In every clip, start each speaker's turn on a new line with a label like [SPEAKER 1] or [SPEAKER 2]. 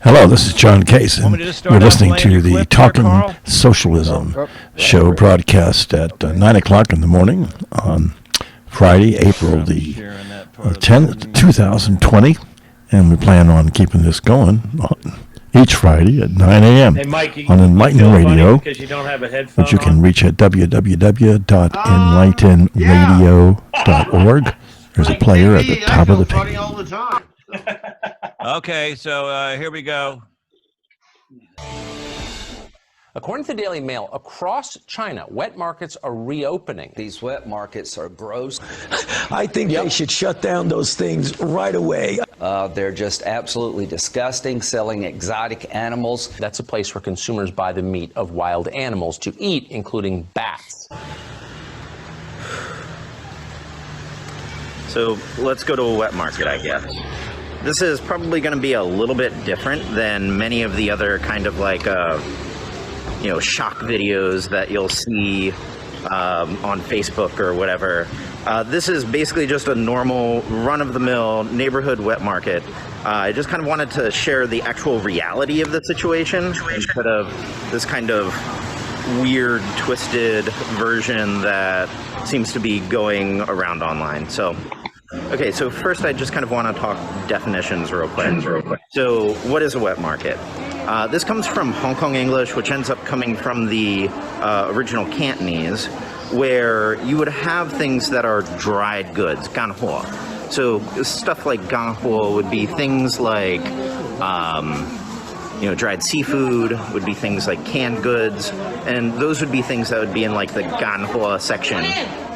[SPEAKER 1] Hello, this is John Case, and you're listening to the Talking Socialism show broadcast at 9 o'clock in the morning on Friday, April the 10th, 2020. And we plan on keeping this going each Friday at 9 a.m. on Enlighten Radio, which you can reach at www.enlightenradio.org. There's a player at the top of the page.
[SPEAKER 2] Okay, so here we go.
[SPEAKER 3] According to the Daily Mail, across China, wet markets are reopening.
[SPEAKER 4] These wet markets are gross.
[SPEAKER 5] I think they should shut down those things right away.
[SPEAKER 4] They're just absolutely disgusting, selling exotic animals.
[SPEAKER 3] That's a place where consumers buy the meat of wild animals to eat, including bats.
[SPEAKER 6] So let's go to a wet market, I guess. This is probably going to be a little bit different than many of the other kind of like, shock videos that you'll see on Facebook or whatever. This is basically just a normal run-of-the-mill neighborhood wet market. I just kind of wanted to share the actual reality of the situation instead of this kind of weird, twisted version that seems to be going around online. So, okay, so first I just kind of want to talk definitions real quick. So what is a wet market? This comes from Hong Kong English, which ends up coming from the original Cantonese, where you would have things that are dried goods, ganhuo. So stuff like ganhuo would be things like, dried seafood, would be things like canned goods, and those would be things that would be in like the ganhuo section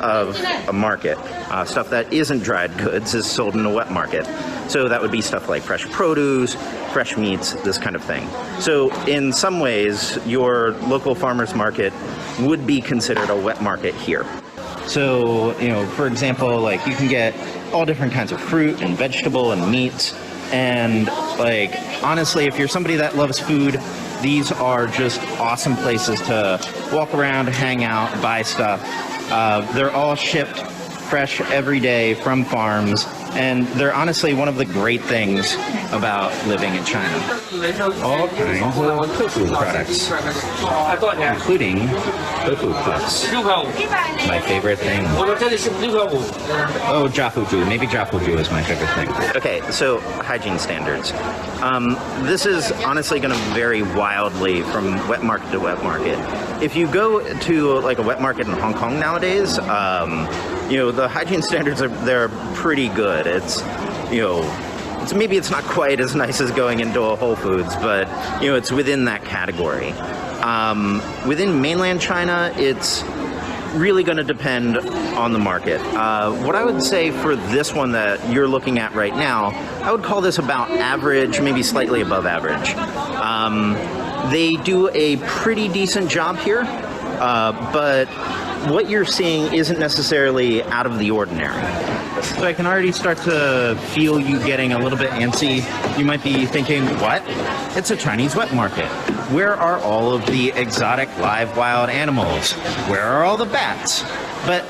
[SPEAKER 6] of a market. Stuff that isn't dried goods is sold in a wet market. So that would be stuff like fresh produce, fresh meats, this kind of thing. So in some ways, your local farmer's market would be considered a wet market here. So, for example, like you can get all different kinds of fruit and vegetable and meats. And like, honestly, if you're somebody that loves food, these are just awesome places to walk around, hang out, buy stuff. They're all shipped fresh every day from farms, and they're honestly one of the great things about living in China. All kinds of tofu products, including tofu puffs. My favorite thing. Oh, jafuju. Maybe jafuju is my favorite thing. Okay, so hygiene standards. This is honestly going to vary wildly from wet market to wet market. If you go to like a wet market in Hong Kong nowadays, the hygiene standards they're pretty good. Maybe it's not quite as nice as going into a Whole Foods, but it's within that category. Within mainland China, it's really going to depend on the market. What I would say for this one that you're looking at right now, I would call this about average, maybe slightly above average. They do a pretty decent job here, but what you're seeing isn't necessarily out of the ordinary. So I can already start to feel you getting a little bit antsy. You might be thinking, what? It's a Chinese wet market. Where are all of the exotic live wild animals? Where are all the bats? But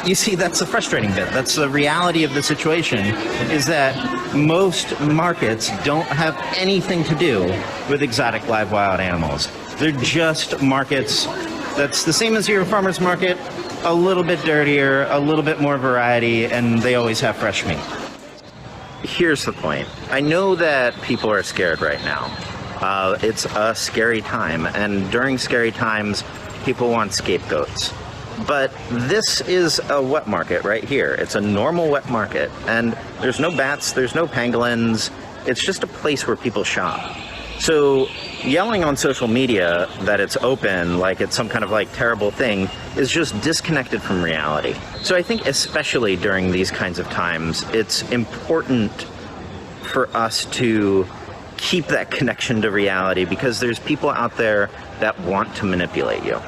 [SPEAKER 6] you see, that's the frustrating bit. That's the reality of the situation, is that most markets don't have anything to do with exotic live wild animals. They're just markets that's the same as your farmer's market, a little bit dirtier, a little bit more variety, and they always have fresh meat. Here's the point. I know that people are scared right now. It's a scary time, and during scary times, people want scapegoats. But this is a wet market right here. It's a normal wet market, and there's no bats, there's no pangolins. It's just a place where people shop. So yelling on social media that it's open like it's some kind of like terrible thing is just disconnected from reality. So I think especially during these kinds of times, it's important for us to keep that connection to reality, because there's people out there that want to manipulate you.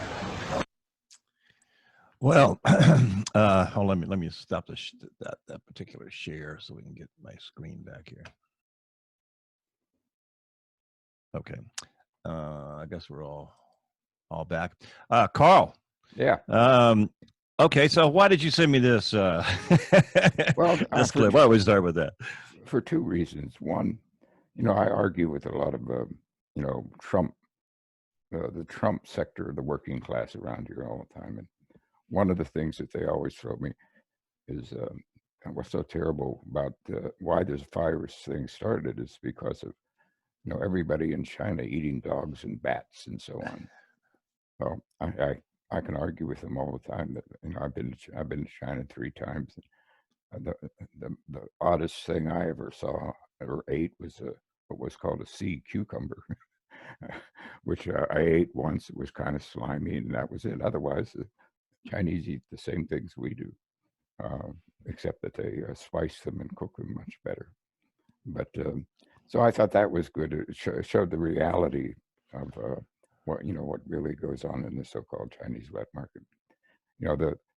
[SPEAKER 1] Well, hold on, let me stop that particular share so we can get my screen back here. Okay, I guess we're all back. Carl.
[SPEAKER 7] Yeah.
[SPEAKER 1] Okay, so why did you send me this?
[SPEAKER 7] Well,
[SPEAKER 1] this clip. Why don't we start with that?
[SPEAKER 7] For two reasons. One, I argue with a lot of, Trump, the Trump sector of the working class around here all the time. And one of the things that they always throw me is what's so terrible about why this virus thing started is because of, everybody in China eating dogs and bats and so on. Well, I can argue with them all the time that, I've been to China 3 times. The oddest thing I ever saw or ate was what was called a sea cucumber, which I ate once. It was kind of slimy, and that was it. Otherwise, the Chinese eat the same things we do, except that they spice them and cook them much better. But so I thought that was good. It showed the reality of what really goes on in the so-called Chinese wet market.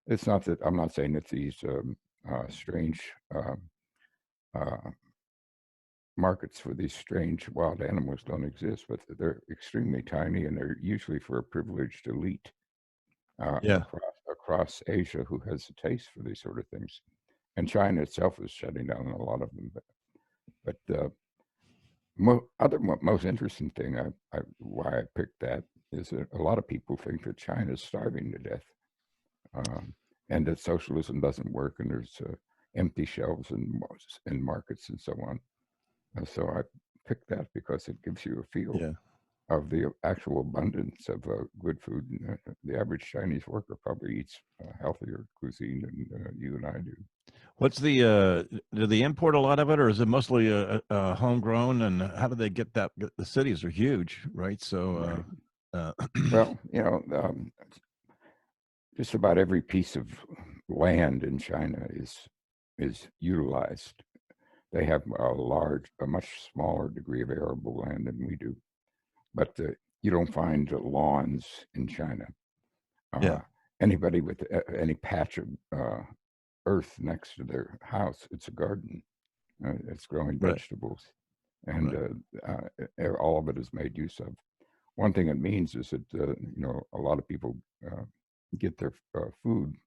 [SPEAKER 7] It's not that I'm not saying that these strange markets for these strange wild animals don't exist, but they're extremely tiny, and they're usually for a privileged elite across Asia who has a taste for these sort of things. And China itself is shutting down a lot of them. But the most interesting thing why I picked that is that a lot of people think that China's starving to death, and that socialism doesn't work, and there's empty shelves in markets and so on. So I picked that because it gives you a feel of the actual abundance of good food. The average Chinese worker probably eats healthier cuisine than you and I do.
[SPEAKER 1] What's the do they import a lot of it, or is it mostly homegrown? And how do they get that? The cities are huge, right? So,
[SPEAKER 7] well, just about every piece of land in China is utilized. They have a much smaller degree of arable land than we do, but you don't find lawns in China. Anybody with any patch of earth next to their house, it's a garden. It's growing vegetables, and all of it is made use of. One thing it means is that a lot of people get their food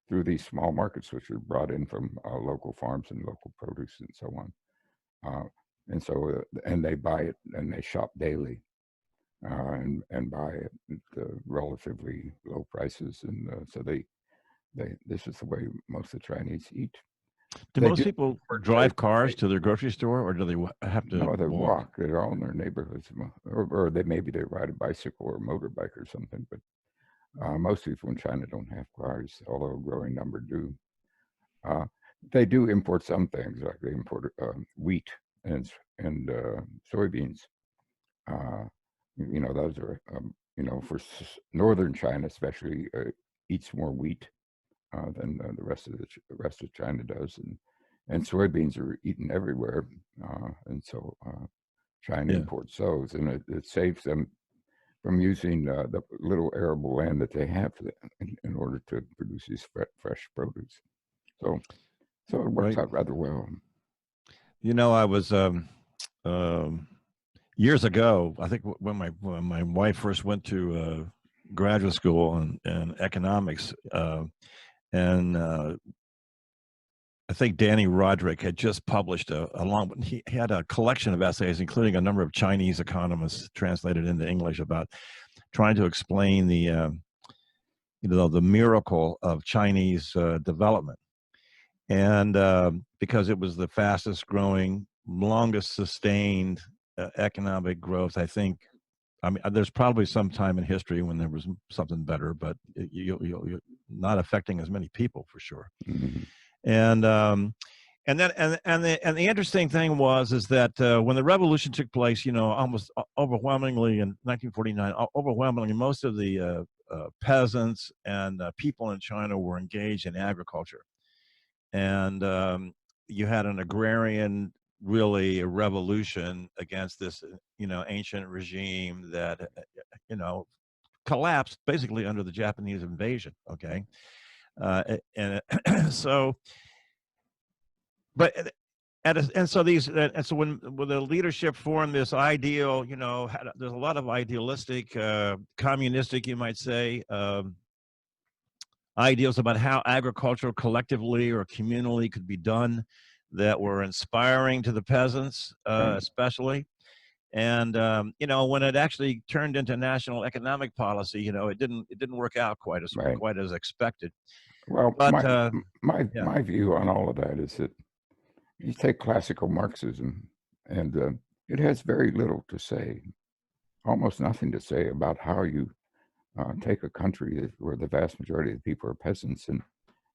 [SPEAKER 7] through these small markets, which are brought in from local farms and local produce and so on. And so, and they buy it and they shop daily and buy it at relatively low prices. And so this is the way most of the Chinese eat.
[SPEAKER 1] Do most people drive cars to their grocery store, or do they have to?
[SPEAKER 7] No, they walk. They're all in their neighborhoods, or maybe they ride a bicycle or a motorbike or something. But most people in China don't have cars, although a growing number do. They do import some things, like they import wheat and soybeans. Those are for northern China, especially, eats more wheat than the rest of China does, and soybeans are eaten everywhere, and so China imports those, and it saves them from using the little arable land that they have in order to produce these fresh produce. So it works out rather well.
[SPEAKER 1] I was years ago, I think when my wife first went to graduate school in economics, and I think Danny Roderick had just published he had a collection of essays, including a number of Chinese economists translated into English, about trying to explain the miracle of Chinese development. And because it was the fastest growing, longest sustained economic growth, I think. I mean, there's probably some time in history when there was something better, but you're not affecting as many people for sure.
[SPEAKER 7] Mm-hmm.
[SPEAKER 1] And the interesting thing is that when the revolution took place, almost overwhelmingly in 1949, overwhelmingly most of the peasants and people in China were engaged in agriculture, and you had an agrarian, really, a revolution against this ancient regime that collapsed basically under the Japanese invasion. Okay, and so. But so when the leadership formed this ideal, there's a lot of idealistic, communistic, you might say, ideals about how agriculture collectively or communally could be done.
[SPEAKER 2] that were inspiring to the peasants, especially. And when it actually turned into national economic policy, it didn't work out quite as expected.
[SPEAKER 7] Well,
[SPEAKER 2] But yeah.
[SPEAKER 7] my view on all of that is that you take classical Marxism, and it has very little to say, almost nothing to say about how you take a country where the vast majority of the people are peasants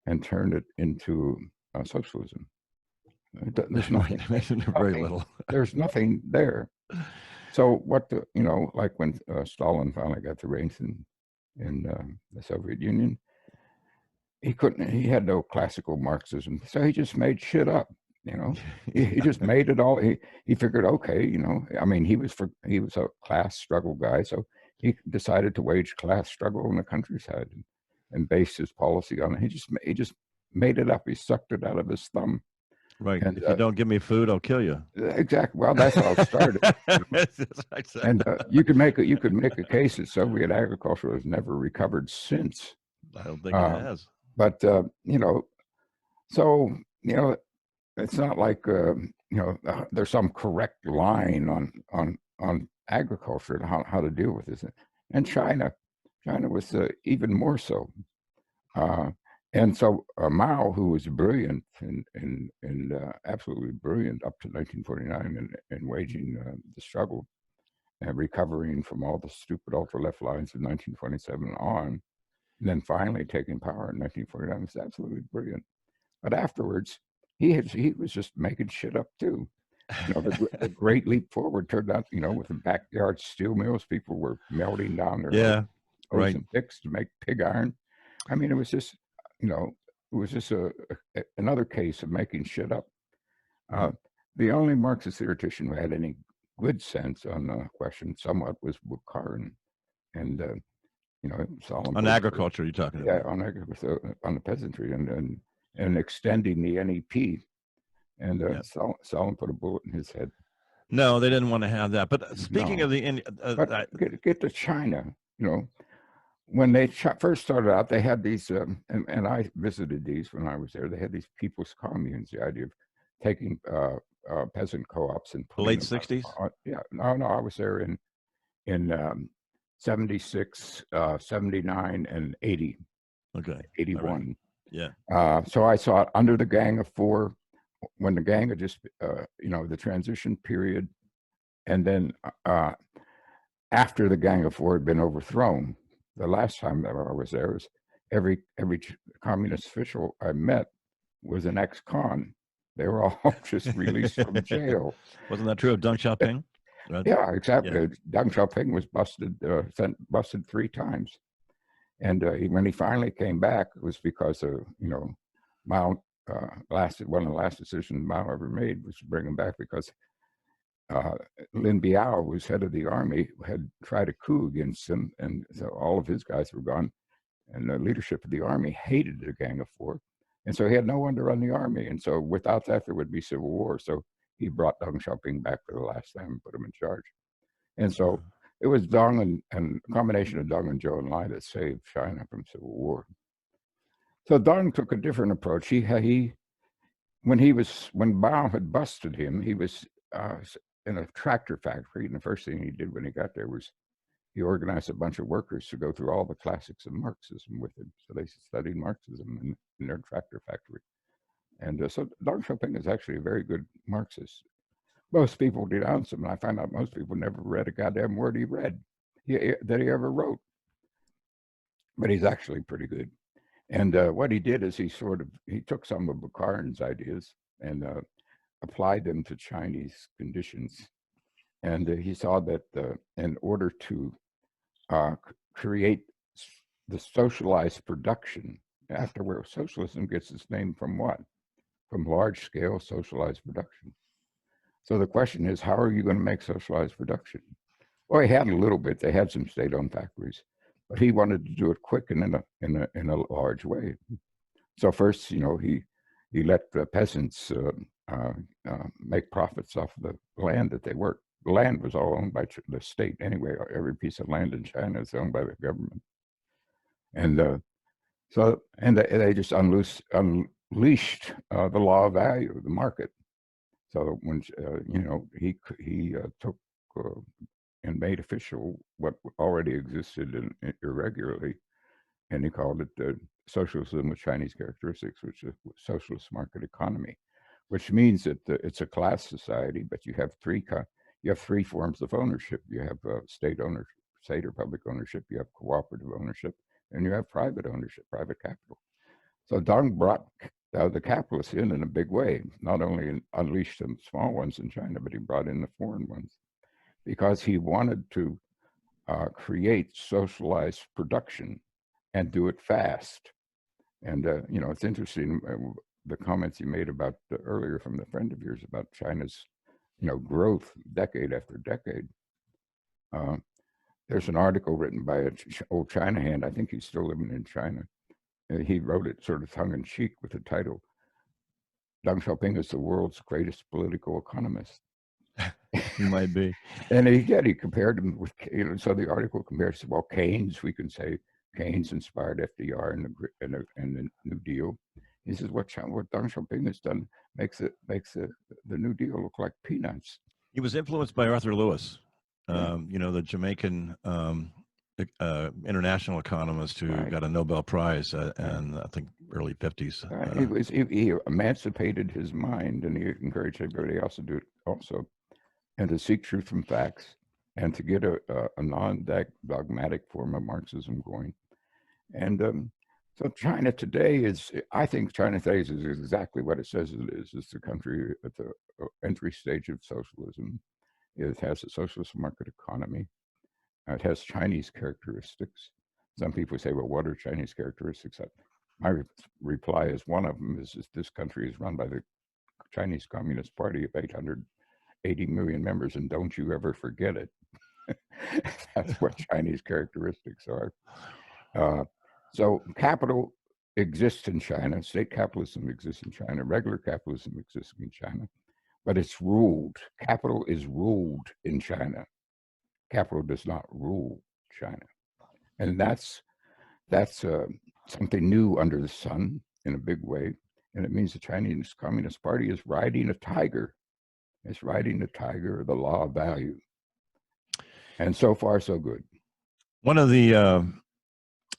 [SPEAKER 7] and turn it into socialism. There's nothing.
[SPEAKER 2] Very little.
[SPEAKER 7] There's nothing there. So what like when Stalin finally got the reins in the Soviet Union, he had no classical Marxism, so he just made shit up. He just made it all. He figured, okay, I mean, he was a class struggle guy, so he decided to wage class struggle in the countryside and base his policy on it. He just made it up. He sucked it out of his thumb.
[SPEAKER 2] Right. And if you don't give me food, I'll kill you.
[SPEAKER 7] Exactly. Well, that's how it started. And you could make a case that Soviet agriculture has never recovered since.
[SPEAKER 2] I don't think it has.
[SPEAKER 7] But so it's not like there's some correct line on agriculture and how to deal with this. And China was even more so. And so Mao, who was brilliant and absolutely brilliant up to 1949 in waging the struggle and recovering from all the stupid ultra-left lines in 1927 on, and then finally taking power in 1949, was absolutely brilliant. But afterwards, he was just making shit up too. The Great Leap Forward turned out, with the backyard steel mills, people were melting down their hose and picks to make pig iron. I mean, it was just another case of making shit up. The only Marxist theoretician who had any good sense on the question somewhat was Bukharin, and
[SPEAKER 2] on agriculture, you're talking about?
[SPEAKER 7] Yeah, on agriculture, on the peasantry, and extending the NEP, and Stalin put a bullet in his head.
[SPEAKER 2] No, they didn't want to have that. But speaking of the
[SPEAKER 7] get to China, when they first started out, they had these, and I visited these when I was there. They had these people's communes, the idea of taking peasant co-ops and
[SPEAKER 2] late 60s.
[SPEAKER 7] No, I was there in 76, 79, and 80.
[SPEAKER 2] Okay.
[SPEAKER 7] 81.
[SPEAKER 2] Right. Yeah.
[SPEAKER 7] So I saw it under the Gang of Four, when the gang had just, the transition period, and then after the Gang of Four had been overthrown. The last time that I was there, was every communist official I met was an ex-con. They were all just released from jail.
[SPEAKER 2] Wasn't that true of Deng Xiaoping? Right?
[SPEAKER 7] Yeah, exactly. Yeah. Deng Xiaoping was busted 3 times, and when he finally came back, it was because of Mao. One of the last decisions Mao ever made was to bring him back because Lin Biao, who was head of the army, had tried a coup against him, and so all of his guys were gone. And the leadership of the army hated the Gang of Four, and so he had no one to run the army. And so without that, there would be civil war. So he brought Deng Xiaoping back for the last time and put him in charge. And so it was Deng and a combination of Deng and Zhou Enlai that saved China from civil war. So Deng took a different approach. When Mao had busted him, he was in a tractor factory, and the first thing he did when he got there was he organized a bunch of workers to go through all the classics of Marxism with him. So they studied Marxism in their tractor factory. And so Deng Xiaoping is actually a very good Marxist. Most people denounce him, and I find out most people never read a goddamn word that he ever wrote. But he's actually pretty good. And what he did is he took some of Bukharin's ideas and applied them to Chinese conditions. And he saw that in order to create the socialized production, after where socialism gets its name from what? From large-scale socialized production. So the question is, how are you going to make socialized production? Well, he had a little bit. They had some state-owned factories, but he wanted to do it quick and in a large way. So first, he let the peasants make profits off of the land that they worked. The land was all owned by the state anyway. Every piece of land in China is owned by the government. And they just leashed the law of value of the market. So when he took and made official what already existed irregularly, and he called it the socialism with Chinese characteristics, which is socialist market economy, which means that it's a class society, but you have three forms of ownership. You have state ownership, state or public ownership. You have cooperative ownership, and you have private ownership, private capital. So Deng brought the capitalists in a big way, not only unleashed the small ones in China, but he brought in the foreign ones because he wanted to create socialized production and do it fast. And, it's interesting, the comments you made about earlier from the friend of yours about China's, growth decade after decade. There's an article written by an old China hand. I think he's still living in China. He wrote it sort of tongue in cheek with the title, Deng Xiaoping is the world's greatest political economist.
[SPEAKER 2] He might be.
[SPEAKER 7] And he compared him with, so the article compares, well, Keynes, we can say Keynes inspired FDR and the New Deal. He says, what Deng Xiaoping has done makes the New Deal look like peanuts.
[SPEAKER 2] He was influenced by Arthur Lewis, the Jamaican international economist who got a Nobel Prize in, I think, early 50s.
[SPEAKER 7] He emancipated his mind, and he encouraged everybody else to do it also, and to seek truth from facts, and to get a non-dogmatic form of Marxism going. And so China today I think China today is exactly what it says it is. It's the country at the entry stage of socialism. It has a socialist market economy. It has Chinese characteristics. Some people say, well, what are Chinese characteristics? My reply is one of them is this country is run by the Chinese Communist Party of 880 million members, and don't you ever forget it. That's what Chinese characteristics are. So capital exists in China, state capitalism exists in China, regular capitalism exists in China, but it's ruled. Capital is ruled in China. Capital does not rule China. And that's something new under the sun in a big way. And it means the Chinese Communist Party is riding a tiger. It's riding the tiger of the law of value. And so far, so good.
[SPEAKER 2] One of the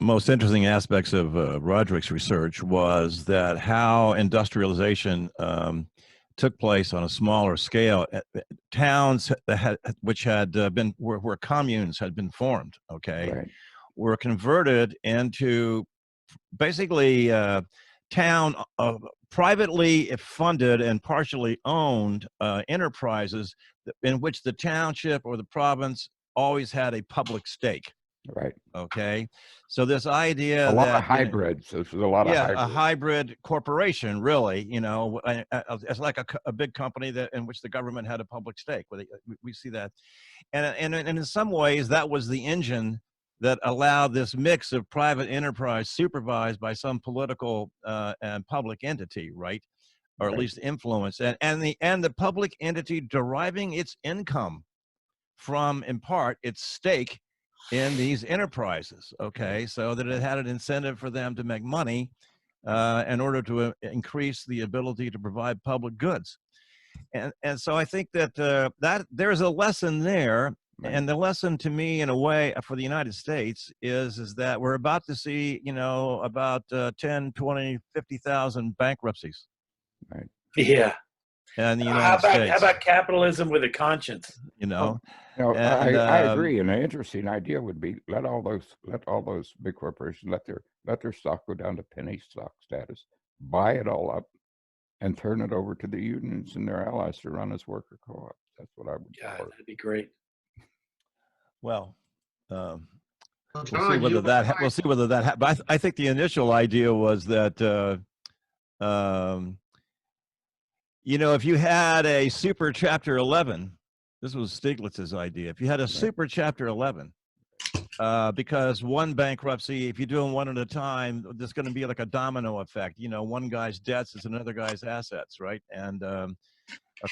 [SPEAKER 2] most interesting aspects of Roderick's research was that how industrialization took place on a smaller scale. Towns that where communes had been formed, were converted into basically town privately funded and partially owned enterprises in which the township or the province always had a public stake.
[SPEAKER 7] Right.
[SPEAKER 2] Okay. So this idea
[SPEAKER 7] a lot of hybrids. There's a lot of hybrids.
[SPEAKER 2] A hybrid corporation, really. It's like a big company in which the government had a public stake. We see that, and in some ways that was the engine that allowed this mix of private enterprise supervised by some political and public entity, right? Or at least influence, and the public entity deriving its income from, in part, its stake in these enterprises, so that it had an incentive for them to make money in order to increase the ability to provide public goods. And so I think that that there's a lesson there. And the lesson to me, in a way, for the United States is that we're about to see, about 10, 20, 50,000 bankruptcies.
[SPEAKER 7] Right.
[SPEAKER 8] Yeah.
[SPEAKER 2] And the United States.
[SPEAKER 8] How about capitalism with a conscience?
[SPEAKER 7] I agree. And an interesting idea would be let all those big corporations let their stock go down to penny stock status, buy it all up, and turn it over to the unions and their allies to run as worker co-ops. That's what I would.
[SPEAKER 8] God, that'd be great.
[SPEAKER 2] Well, we'll see whether that happens. I think the initial idea was that if you had a super Chapter 11, this was Stiglitz's idea. If you had a super Chapter 11, because one bankruptcy, if you do them one at a time, there's going to be like a domino effect. One guy's debts is another guy's assets, right? And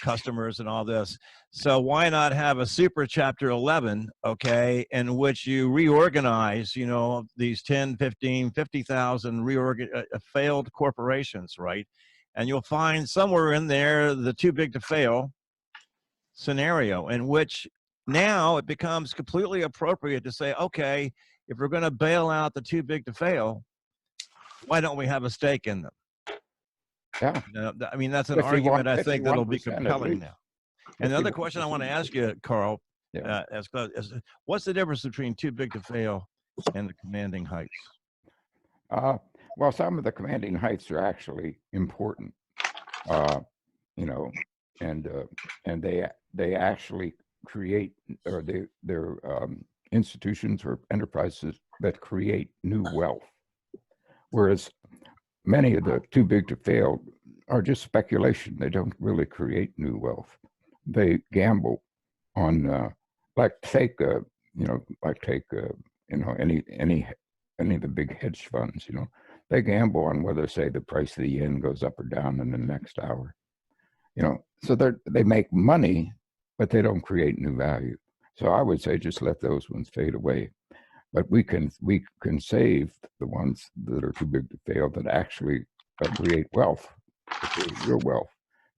[SPEAKER 2] customers and all this. So why not have a super chapter 11, okay, in which you reorganize, you know, these 10, 15, 50,000 failed corporations, right? And you'll find somewhere in there the too big to fail scenario, in which now it becomes completely appropriate to say, okay, if we're going to bail out the too big to fail, why don't we have a stake in them?
[SPEAKER 7] Yeah.
[SPEAKER 2] You know, I mean, that's an
[SPEAKER 7] 51
[SPEAKER 2] argument I think that'll be
[SPEAKER 7] 51% at
[SPEAKER 2] compelling
[SPEAKER 7] least.
[SPEAKER 2] now. And the other question I want to ask you, Carl,
[SPEAKER 7] Yeah.
[SPEAKER 2] what's the difference between too big to fail and the commanding heights?
[SPEAKER 7] Well, some of the commanding heights are actually important, you know, and they actually create, or they're institutions or enterprises that create new wealth, whereas many of the too big to fail are just speculation. They don't really create new wealth. They gamble on, like take any of the big hedge funds. You know, they gamble on whether, say, the price of the yen goes up or down in the next hour. You know, so they make money, but they don't create new value. So I would say just let those ones fade away. But we can save the ones that are too big to fail, that actually create wealth, real wealth,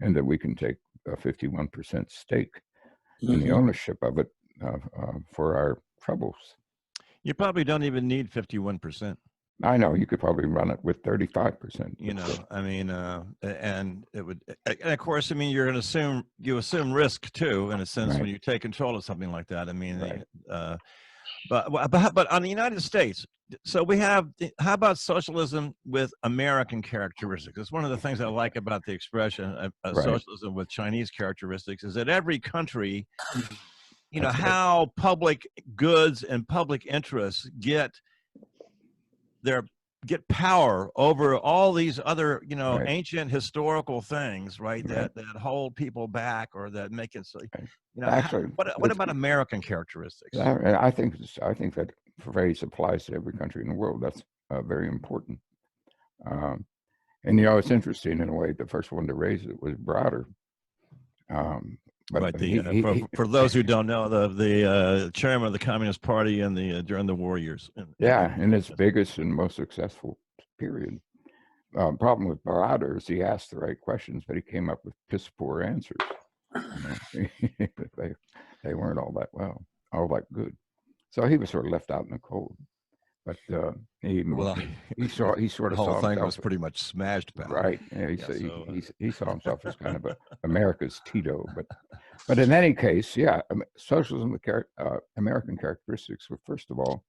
[SPEAKER 7] and that we can take a 51% stake in the ownership of it for our troubles.
[SPEAKER 2] You probably don't even need 51%.
[SPEAKER 7] I know you could probably run it with 35%.
[SPEAKER 2] You know, I mean, and it would, and of course, I mean, you assume risk too, in a sense,
[SPEAKER 7] Right.
[SPEAKER 2] when you take control of something like that. I mean,
[SPEAKER 7] Right.
[SPEAKER 2] but on the United States, so we have, how about socialism with American characteristics? It's one of the things I like about the expression
[SPEAKER 7] Right.
[SPEAKER 2] socialism with Chinese characteristics, is that every country, you know,
[SPEAKER 7] That's right.
[SPEAKER 2] how public goods and public interests get power over all these other, you know,
[SPEAKER 7] Right.
[SPEAKER 2] ancient historical things, right?
[SPEAKER 7] Right.
[SPEAKER 2] That hold people back, or that make it so,
[SPEAKER 7] Right.
[SPEAKER 2] you know,
[SPEAKER 7] Actually,
[SPEAKER 2] what about American characteristics?
[SPEAKER 7] I think that phrase applies to every country in the world. That's very important. And you know, it's interesting in a way. The first one to raise it was Browder. But
[SPEAKER 2] right. For those who don't know, the chairman of the Communist Party during the war years.
[SPEAKER 7] In its biggest and most successful period. Problem with Browder is he asked the right questions, but he came up with piss poor answers. You know? they weren't all that good. So he was sort of left out in the cold. But he sort of
[SPEAKER 2] the
[SPEAKER 7] saw
[SPEAKER 2] whole thing
[SPEAKER 7] himself,
[SPEAKER 2] was pretty much smashed back.
[SPEAKER 7] right. Yeah, he saw himself as kind of America's Tito. But in any case, yeah, socialism with American characteristics were first of all,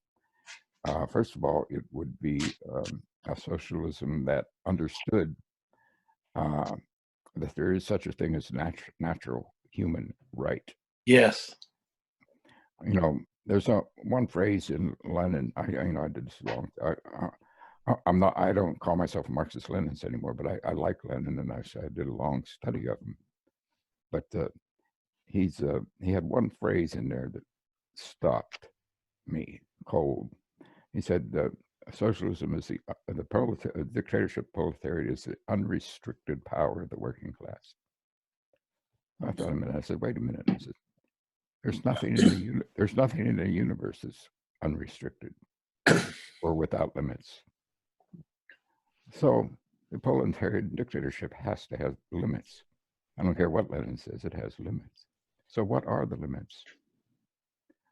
[SPEAKER 7] it would be a socialism that understood that there is such a thing as natural human right.
[SPEAKER 8] Yes.
[SPEAKER 7] You know, there's one phrase in Lenin. I did this long. I don't call myself a Marxist-Leninist anymore, but I like Lenin, and I did a long study of him. But he had one phrase in there that stopped me cold. He said, socialism is the dictatorship proletariat is the unrestricted power of the working class. I thought a minute. I said, wait a minute. I said, there's nothing in the universe that's unrestricted or without limits. So the proletarian dictatorship has to have limits. I don't care what Lenin says, it has limits. So what are the limits?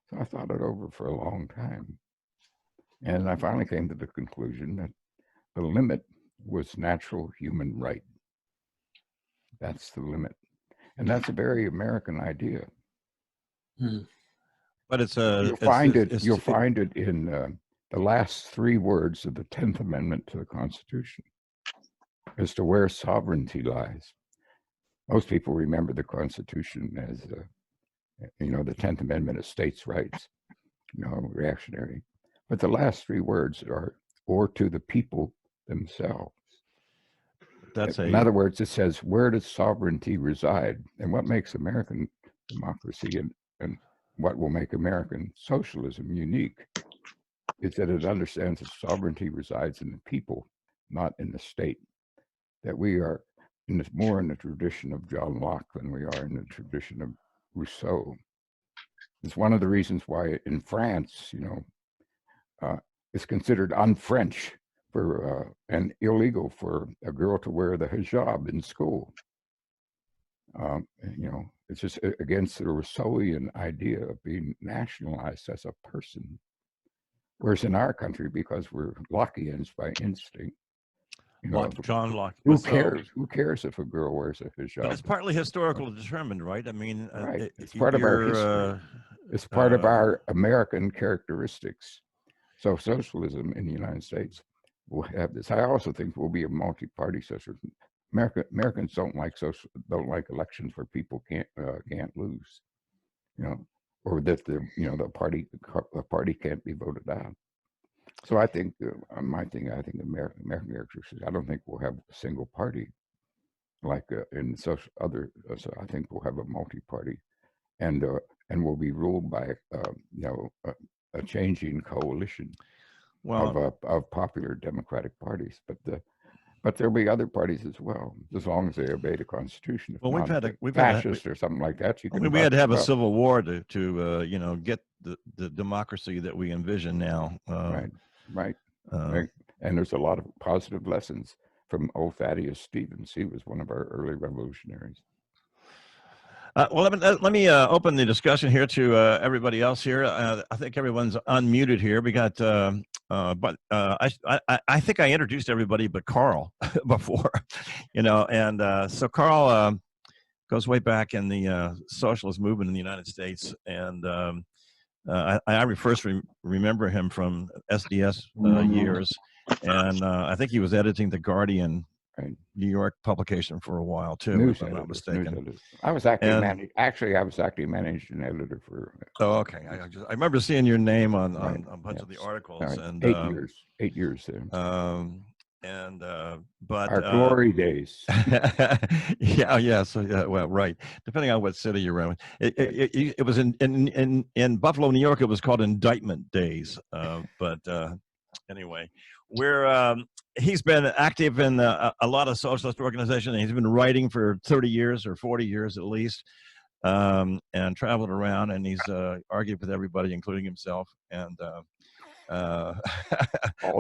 [SPEAKER 7] So I thought it over for a long time. And I finally came to the conclusion that the limit was natural human right. That's the limit. And that's a very American idea.
[SPEAKER 2] But
[SPEAKER 7] you'll find it in the last 3 words of the 10th Amendment to the Constitution as to where sovereignty lies. Most people remember the Constitution as, the 10th Amendment of states' rights, reactionary. But the last 3 words are, or to the people themselves. In other words, it says, where does sovereignty reside? And what makes American democracy and what will make American socialism unique is that it understands that sovereignty resides in the people, not in the state. That we are more in the tradition of John Locke than we are in the tradition of Rousseau. It's one of the reasons why in France, it's considered un-French for and illegal for a girl to wear the hijab in school. It's just against the Rousseauian idea of being nationalized as a person. Whereas in our country, because we're Lockeans by instinct,
[SPEAKER 2] John Locke.
[SPEAKER 7] Who cares? Who cares if a girl wears a hijab?
[SPEAKER 2] But it's partly historical determined, right? I mean,
[SPEAKER 7] right. It's part of our history. It's part of our American characteristics. So socialism in the United States will have this. I also think will be a multi-party system. Americans don't like elections where people can't lose, or that the party can't be voted out. So I think I think American characteristics. I don't think we'll have a single party like in social other. So I think we'll have a multi-party, and we'll be ruled by a changing coalition of popular democratic parties. But there'll be other parties as well, as long as they obey the Constitution. If
[SPEAKER 2] we've had
[SPEAKER 7] fascist or something like that.
[SPEAKER 2] We had to have a civil war to get the democracy that we envision now.
[SPEAKER 7] Right. And there's a lot of positive lessons from old Thaddeus Stevens. He was one of our early revolutionaries.
[SPEAKER 2] Well, let me open the discussion here to everybody else here. I think everyone's unmuted here. We got, I think I introduced everybody but Carl before, and so Carl goes way back in the socialist movement in the United States, and I first remember him from SDS years, and I think he was editing the Guardian. New York publication for a while too, if I'm not mistaken.
[SPEAKER 7] I was actually managing editor for.
[SPEAKER 2] Oh, okay. I remember seeing your name on a bunch of the articles. Right. And
[SPEAKER 7] 8 years there.
[SPEAKER 2] But
[SPEAKER 7] our glory days.
[SPEAKER 2] Yeah. So well, right. Depending on what city you're in, it was in Buffalo, New York. It was called Indictment Days. But anyway, he's been active in a lot of socialist organizations. He's been writing for 30 years or 40 years at least, and traveled around, and he's argued with everybody, including himself. And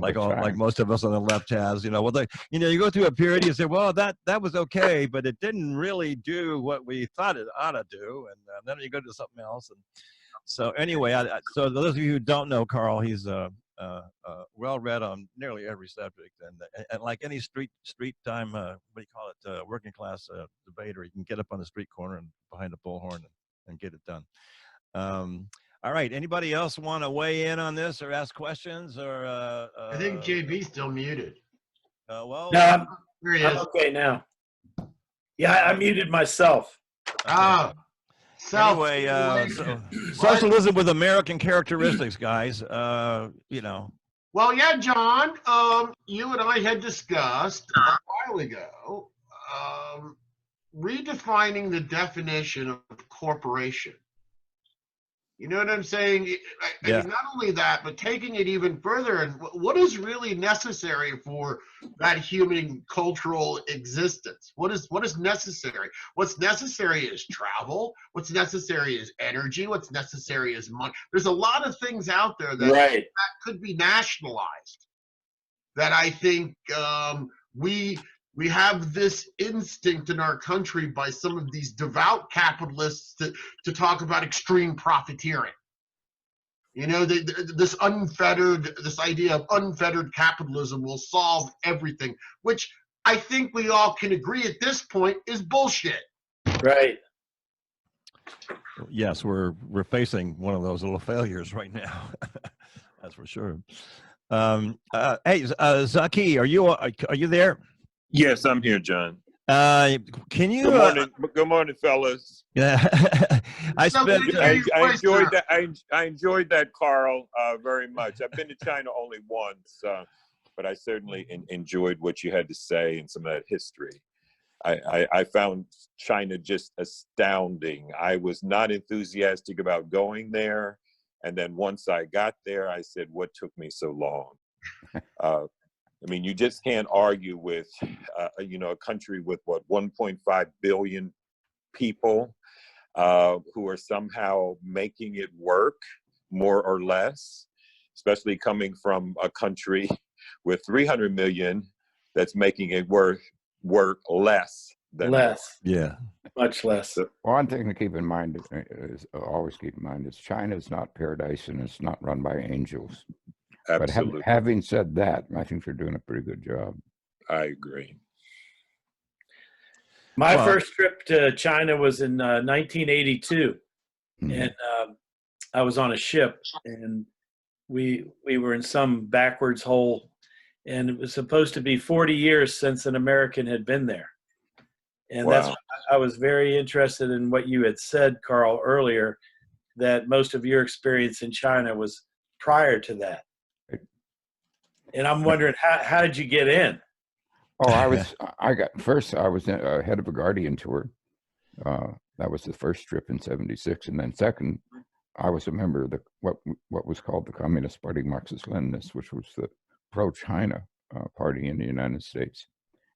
[SPEAKER 2] like most of us on the left has, you go through a period, you say, well, that was okay, but it didn't really do what we thought it ought to do, and then you go to something else. And so anyway, so those of you who don't know Carl, he's well read on nearly every subject, and like any street time, working class debater, you can get up on the street corner and behind a bullhorn and get it done. All right, anybody else want to weigh in on this or ask questions? Or
[SPEAKER 9] I think JB's still muted.
[SPEAKER 8] No, I'm okay now. Yeah, I muted myself.
[SPEAKER 9] Oh.
[SPEAKER 2] Anyway, so socialism with American characteristics, guys. Well,
[SPEAKER 9] yeah, John. You and I had discussed a while ago redefining the definition of corporation. You know what I'm saying? I mean, not only that, but taking it even further, and what is really necessary for that human cultural existence? What is necessary? What's necessary is travel. What's necessary is energy. What's necessary is money. There's a lot of things out there that could be nationalized. That I think we have this instinct in our country by some of these devout capitalists to talk about extreme profiteering. This idea of unfettered capitalism will solve everything, which I think we all can agree at this point is bullshit.
[SPEAKER 8] Right.
[SPEAKER 2] Yes, we're facing one of those little failures right now. That's for sure. Hey, Zaki, are you there?
[SPEAKER 10] Yes, I'm here, John.
[SPEAKER 2] Can you?
[SPEAKER 10] Good morning, fellas.
[SPEAKER 2] Yeah, I
[SPEAKER 10] enjoyed that. I enjoyed that, Carl, very much. I've been to China only once, but I certainly enjoyed what you had to say and some of that history. I found China just astounding. I was not enthusiastic about going there, and then once I got there, I said, "What took me so long?" I mean, you just can't argue with, a country with 1.5 billion people who are somehow making it work, more or less, especially coming from a country with 300 million that's making it work less than
[SPEAKER 8] less.
[SPEAKER 10] more.
[SPEAKER 2] Yeah.
[SPEAKER 8] Much less.
[SPEAKER 7] The one thing to keep in mind is always keep in mind is China is not paradise and it's not run by angels.
[SPEAKER 10] Absolutely.
[SPEAKER 7] But having said that, I think they're doing a pretty good job.
[SPEAKER 10] I agree.
[SPEAKER 8] My first trip to China was in 1982, and I was on a ship, and we were in some backwards hole, and it was supposed to be 40 years since an American had been there. And
[SPEAKER 10] Wow.
[SPEAKER 8] that's, I was very interested in what you had said, Carl, earlier, that most of your experience in China was prior to that. And I'm wondering, how did you get in?
[SPEAKER 7] Oh, I was head of a Guardian tour. That was the first trip in '76, and then second, I was a member of what was called the Communist Party Marxist-Leninists, which was the pro-China party in the United States.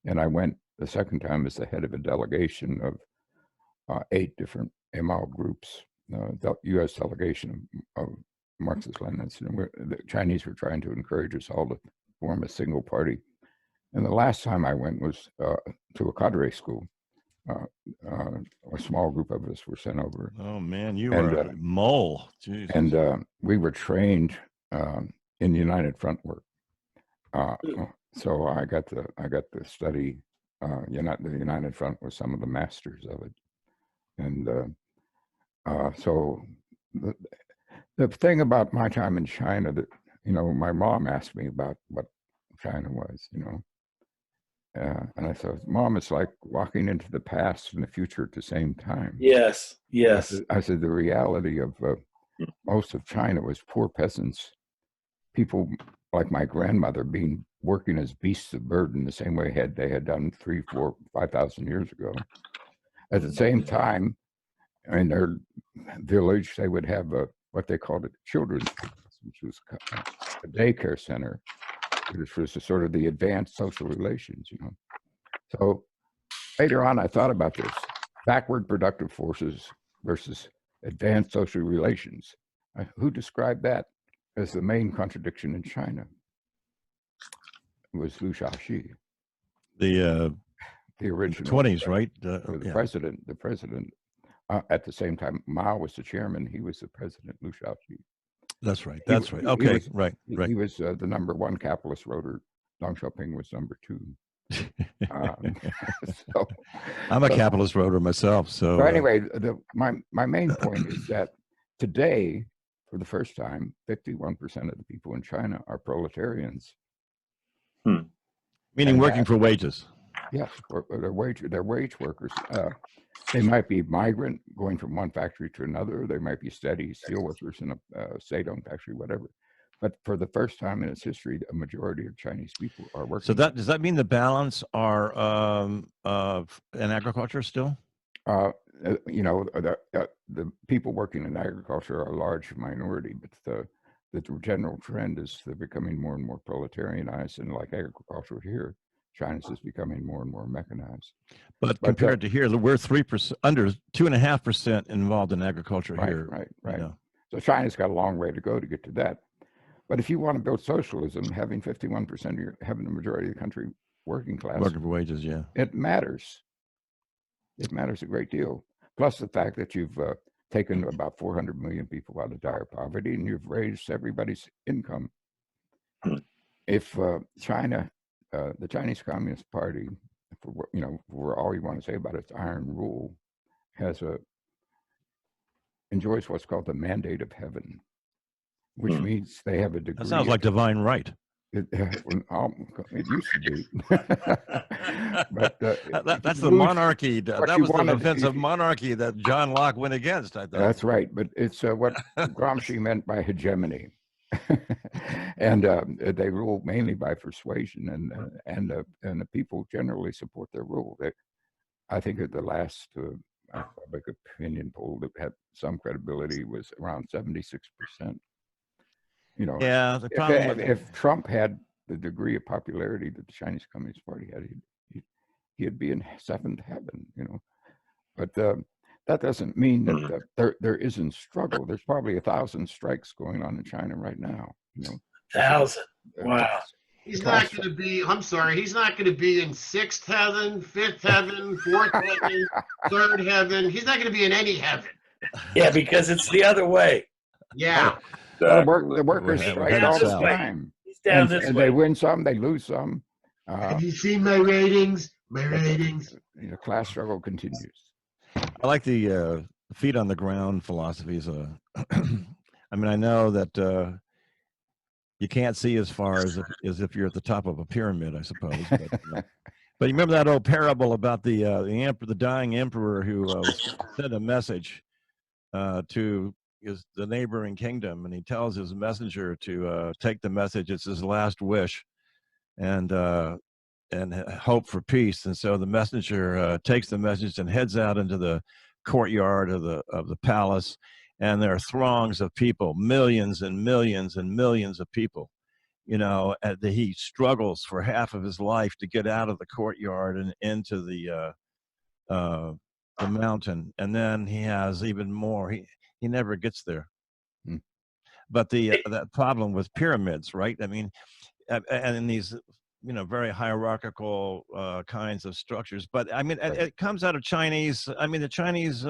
[SPEAKER 7] And I went the second time as the head of a delegation of 8 different ML groups, the U.S. delegation of Marxist-Leninists. And the Chinese were trying to encourage us all to form a single party. And the last time I went was to a cadre school. A small group of us were sent over.
[SPEAKER 2] Oh man, you were a mole. Jesus.
[SPEAKER 7] And we were trained in United Front work. So I got to study the United Front with some of the masters of it. And so the thing about my time in China that, my mom asked me about what China was, and I said, Mom, it's like walking into the past and the future at the same time.
[SPEAKER 8] Yes, yes.
[SPEAKER 7] I said the reality of most of China was poor peasants, people like my grandmother working as beasts of burden the same way they had done 3,000, 4,000, 5,000 years ago. At the same time, in their village, they would have what they called a children's, which was a daycare center, which was sort of the advanced social relations, So later on, I thought about this: backward productive forces versus advanced social relations. Who described that as the main contradiction in China? It was Liu Shaoxi,
[SPEAKER 2] the
[SPEAKER 7] original
[SPEAKER 2] 20s, right?
[SPEAKER 7] The president. At the same time, Mao was the chairman. He was the president. Liu Shaoxi.
[SPEAKER 2] That's right. That's right. Okay. Right.
[SPEAKER 7] He was the #1 capitalist voter. Deng Xiaoping was #2. So,
[SPEAKER 2] I'm a capitalist voter myself. So
[SPEAKER 7] anyway, my main point is that today, for the first time, 51% of the people in China are proletarians.
[SPEAKER 2] Meaning working for wages.
[SPEAKER 7] Yes, they're wage workers. They might be migrant going from one factory to another. They might be steady steel workers in a state-owned factory, whatever. But for the first time in its history, a majority of Chinese people are working.
[SPEAKER 2] So does that mean the balance are in agriculture still?
[SPEAKER 7] The people working in agriculture are a large minority, but the general trend is they're becoming more and more proletarianized, and like agriculture here, China's is becoming more and more mechanized.
[SPEAKER 2] But compared to here, we're 3%, under 2.5% involved in agriculture here.
[SPEAKER 7] Right. So China's got a long way to go to get to that. But if you want to build socialism, having 51% having the majority of the country working class,
[SPEAKER 2] working for wages, yeah,
[SPEAKER 7] it matters. It matters a great deal. Plus the fact that you've taken about 400 million people out of dire poverty, and you've raised everybody's income. If China, the Chinese Communist Party, for all you want to say about its iron rule, enjoys what's called the mandate of heaven, which means they have a degree.
[SPEAKER 2] That sounds like divine right.
[SPEAKER 7] It used to be. But
[SPEAKER 2] that's the monarchy. That was the defense of monarchy that John Locke went against, I thought.
[SPEAKER 7] That's right. But it's what Gramsci meant by hegemony. And they rule mainly by persuasion, and the people generally support their rule. I think at the last public opinion poll that had some credibility was around 76%.
[SPEAKER 2] Yeah, the problem
[SPEAKER 7] if Trump had the degree of popularity that the Chinese Communist Party had, he'd be in seventh heaven, you know. But that doesn't mean that there isn't struggle. There's probably 1,000 strikes going on in China right now. You know,
[SPEAKER 8] 1,000. Wow.
[SPEAKER 9] He's not going to be, I'm sorry, he's not going to be in sixth heaven, fifth heaven, fourth heaven, third heaven. He's not going to be in any heaven.
[SPEAKER 8] Yeah, because it's the other way.
[SPEAKER 9] Yeah.
[SPEAKER 7] the workers strike all the time.
[SPEAKER 8] He's down this
[SPEAKER 7] and
[SPEAKER 8] way.
[SPEAKER 7] they win some, they lose some.
[SPEAKER 9] Have you seen my ratings? My ratings.
[SPEAKER 7] The class struggle continues.
[SPEAKER 2] I like the feet on the ground philosophies. I mean, I know that you can't see as far as if you're at the top of a pyramid, I suppose. But you remember that old parable about the dying emperor who sent a message to the neighboring kingdom, and he tells his messenger to take the message. It's his last wish, and hope for peace. And so the messenger takes the message and heads out into the courtyard of the palace, and there are throngs of people, millions and millions and millions of people. You know, he struggles for half of his life to get out of the courtyard and into the mountain, and then he has even more. He never gets there. But that problem with pyramids, right? I mean, and these, you know, very hierarchical kinds of structures. But I mean, it comes out of Chinese. I mean, the Chinese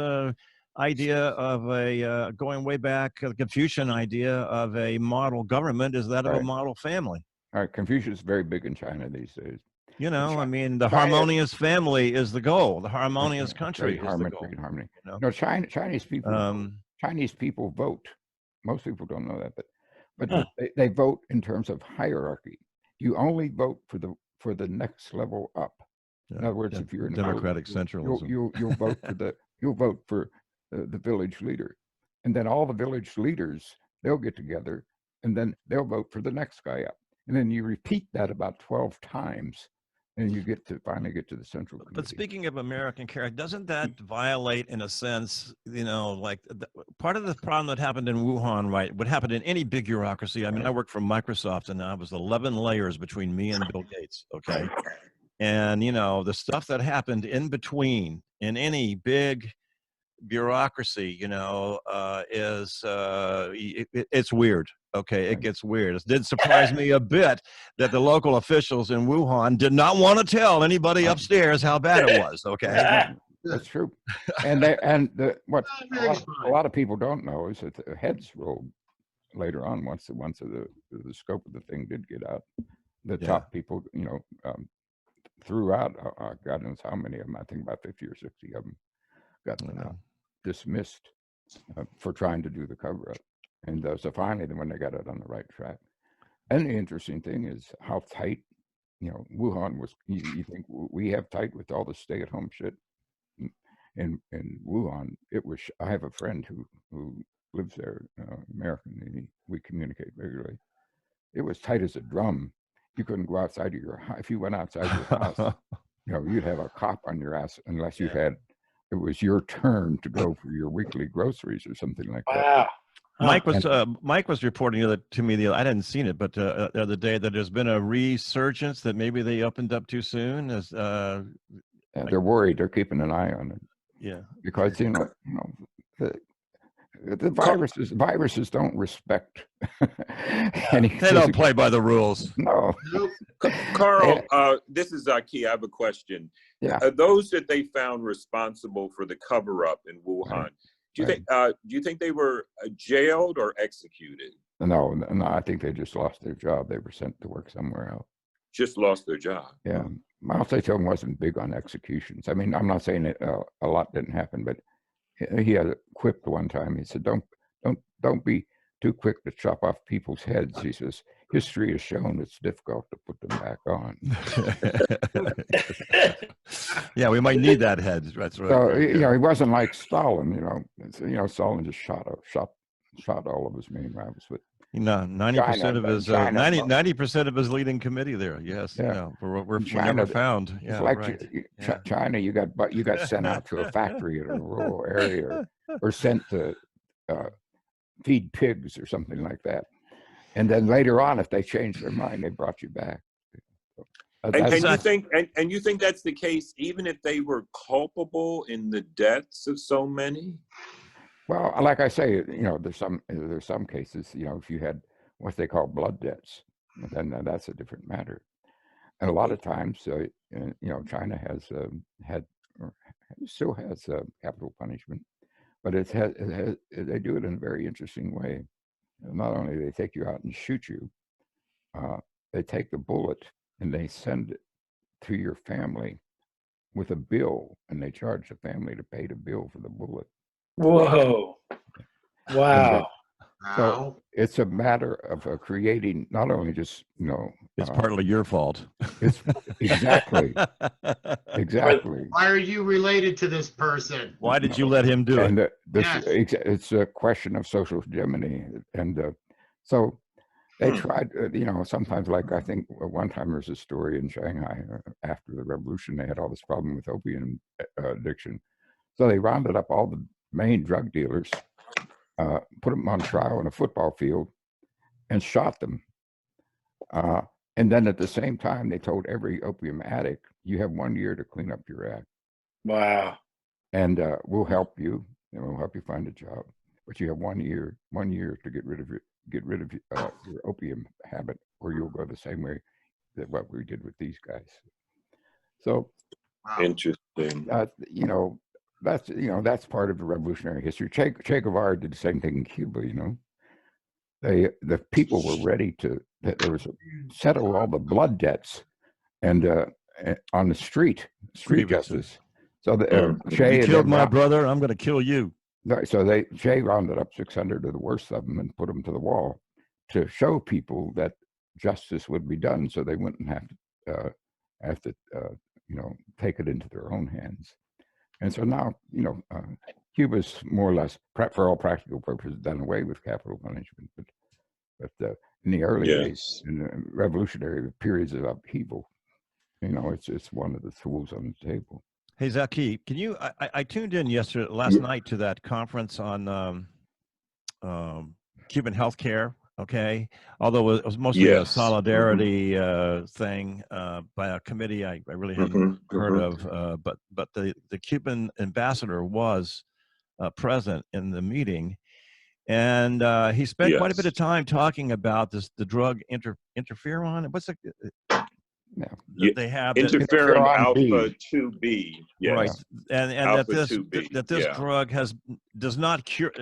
[SPEAKER 2] idea of a going way back, the Confucian idea of a model government is that of a model family.
[SPEAKER 7] All right, Confucius is very big in China these days.
[SPEAKER 2] You know, I mean, the harmonious family is the goal. The harmonious country is the goal.
[SPEAKER 7] Harmony.
[SPEAKER 2] You know?
[SPEAKER 7] No, Chinese people vote. Most people don't know that, but they vote in terms of hierarchy. You only vote for the next level up.
[SPEAKER 2] Yeah.
[SPEAKER 7] In other words, if you're in
[SPEAKER 2] democratic centralism,
[SPEAKER 7] you'll vote for the village leader, and then all the village leaders, they'll get together, and then they'll vote for the next guy up, and then you repeat that about 12 times, and you finally get to the central committee.
[SPEAKER 2] But speaking of American character, doesn't that violate, in a sense, you know, like part of the problem that happened in Wuhan, right, would happen in any big bureaucracy. I mean, I worked for Microsoft, and I was 11 layers between me and Bill Gates, okay? And, you know, the stuff that happened in between in any big bureaucracy, you know, it's weird. Okay, it gets weird. It did surprise me a bit that the local officials in Wuhan did not want to tell anybody upstairs how bad it was. Okay,
[SPEAKER 7] that's true. And what a lot of people don't know is that the heads rolled later on once the scope of the thing did get out. The top people, you know, threw out God knows how many of them. I think about 50 or 60 of them got dismissed for trying to do the cover-up. And so finally, when they got it on the right track. And the interesting thing is how tight, you know, Wuhan was. You think we have tight with all the stay-at-home shit? In Wuhan, it was. I have a friend who lives there, American, and we communicate regularly. It was tight as a drum. You couldn't go outside of your house. If you went outside your house, you know, you'd have a cop on your ass unless you had. It was your turn to go for your weekly groceries or something like that.
[SPEAKER 8] Wow.
[SPEAKER 2] Mike was reporting to me I hadn't seen it, but the other day that there's been a resurgence that maybe they opened up too soon.
[SPEAKER 7] They're worried. They're keeping an eye on it.
[SPEAKER 2] Yeah,
[SPEAKER 7] because you know the viruses don't respect anything.
[SPEAKER 2] They don't play by the rules.
[SPEAKER 7] No.
[SPEAKER 10] Carl, this is Aki. I have a question.
[SPEAKER 7] Yeah.
[SPEAKER 10] Those that they found responsible for the cover-up in Wuhan, do you think they were jailed or executed?
[SPEAKER 7] No, I think they just lost their job. They were sent to work somewhere else.
[SPEAKER 10] Just lost their job.
[SPEAKER 7] Yeah. Mao Zedong wasn't big on executions. I mean, I'm not saying that a lot didn't happen, but he had quipped one time. He said, "Don't be too quick to chop off people's heads." He says, "History has shown it's difficult to put them back on."
[SPEAKER 2] Yeah, we might need that head. That's right.
[SPEAKER 7] So you know, he wasn't like Stalin. You know, Stalin just shot all of his main rivals. But
[SPEAKER 2] 90% of his 90% of his leading committee there. Yes, yeah. You know, we're never found. Yeah,
[SPEAKER 7] like
[SPEAKER 2] right.
[SPEAKER 7] China, you got sent out to a factory in a rural area, or sent to feed pigs or something like that. And then later on, if they changed their mind, they brought you back.
[SPEAKER 10] And you think that's the case even if they were culpable in the deaths of so many?
[SPEAKER 7] Well, like I say, you know, there's some cases, you know, if you had what they call blood debts, then that's a different matter. And a lot of times, you know, China has had, or still has capital punishment, but they do it in a very interesting way. Not only do they take you out and shoot you, they take the bullet and they send it to your family with a bill, and they charge the family to pay the bill for the bullet.
[SPEAKER 8] Whoa. Wow.
[SPEAKER 7] So it's a matter of creating not only just, you know,
[SPEAKER 2] it's partly your fault.
[SPEAKER 7] It's exactly.
[SPEAKER 9] Why are you related to this person?
[SPEAKER 2] Why did you let him do it?
[SPEAKER 7] It's a question of social hegemony, and so they tried. You know, sometimes, like I think one time there's a story in Shanghai after the revolution, they had all this problem with opium addiction, so they rounded up all the main drug dealers, put them on trial in a football field, and shot them. And then at the same time, they told every opium addict, "You have 1 year to clean up your act."
[SPEAKER 8] Wow.
[SPEAKER 7] And we'll help you, and we'll help you find a job, but you have 1 year to get rid of your opium habit, or you'll go the same way that what we did with these guys. So
[SPEAKER 10] interesting.
[SPEAKER 7] You know, that's part of the revolutionary history. Che Guevara did the same thing in Cuba. You know, the people were ready to settle all the blood debts, and on the street justice. So Che,
[SPEAKER 2] you killed my brother, I'm going to kill you.
[SPEAKER 7] So Che rounded up 600 of the worst of them and put them to the wall to show people that justice would be done, so they wouldn't have to you know, take it into their own hands. And so now, you know, Cuba's more or less, for all practical purposes, done away with capital punishment. But in the early days, in the revolutionary periods of upheaval, you know, it's one of the tools on the table.
[SPEAKER 2] Hey, Zaki, can you? I tuned in last night to that conference on Cuban healthcare. Okay, although it was mostly a solidarity thing by a committee I really hadn't heard of, but the Cuban ambassador was present in the meeting, and he spent quite a bit of time talking about the drug interferon. What's the they have
[SPEAKER 10] interferon alpha 2B, yes.
[SPEAKER 2] Right, and that this drug does not cure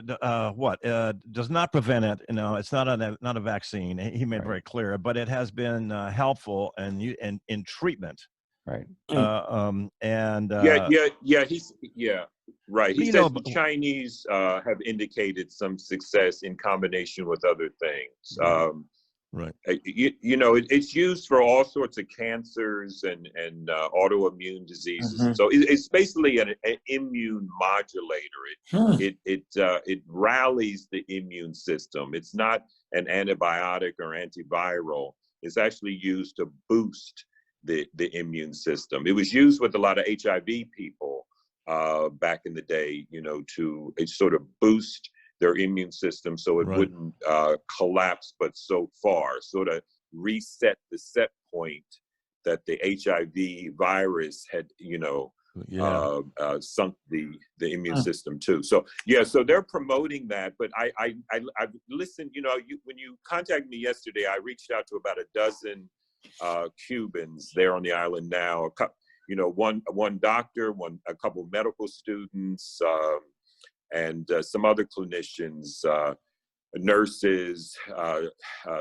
[SPEAKER 2] does not prevent it. You know, it's not a vaccine. He made very clear, but it has been helpful and in treatment.
[SPEAKER 7] Right.
[SPEAKER 10] He's right. He says the Chinese have indicated some success in combination with other things.
[SPEAKER 2] Right.
[SPEAKER 10] You know, it's used for all sorts of cancers and autoimmune diseases. So it's basically an immune modulator. It rallies the immune system. It's not an antibiotic or antiviral. It's actually used to boost the immune system. It was used with a lot of HIV people back in the day, you know, to sort of boost their immune system so it wouldn't collapse, but so far, sort of reset the set point that the HIV virus had, you know, sunk the immune system too. So so they're promoting that. But I've listened, you know, when you contacted me yesterday, I reached out to about a dozen Cubans there on the island now. You know, one doctor, a couple of medical students, and some other clinicians, nurses,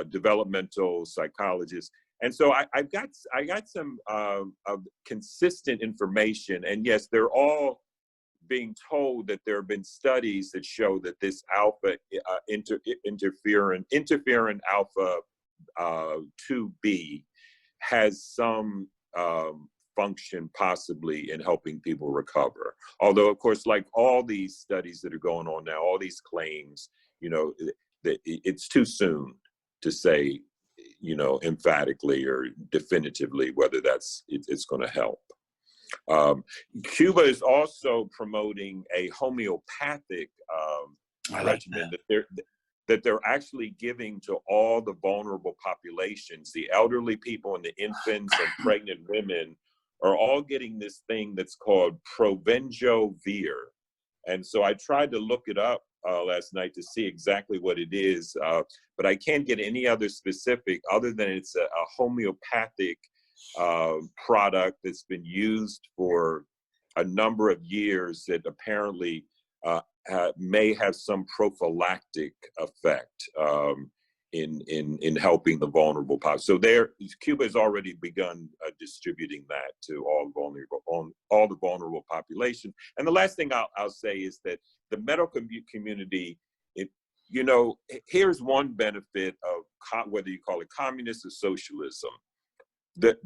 [SPEAKER 10] developmental psychologists. And so I got some consistent information. And yes, they're all being told that there have been studies that show that this alpha interferon alpha 2B has some function possibly in helping people recover. Although, of course, like all these studies that are going on now, all these claims, you know, it's too soon to say, you know, emphatically or definitively whether it's going to help. Cuba is also promoting a homeopathic regimen that they're actually giving to all the vulnerable populations. The elderly people and the infants and pregnant women are all getting this thing that's called Provenjovir. And so I tried to look it up last night to see exactly what it is, but I can't get any other specific other than it's a homeopathic product that's been used for a number of years that apparently may have some prophylactic effect in helping the vulnerable population. So Cuba has already begun distributing that to all the vulnerable population. And the last thing I'll say is that the medical community, here's one benefit of whether you call it communist or socialism. The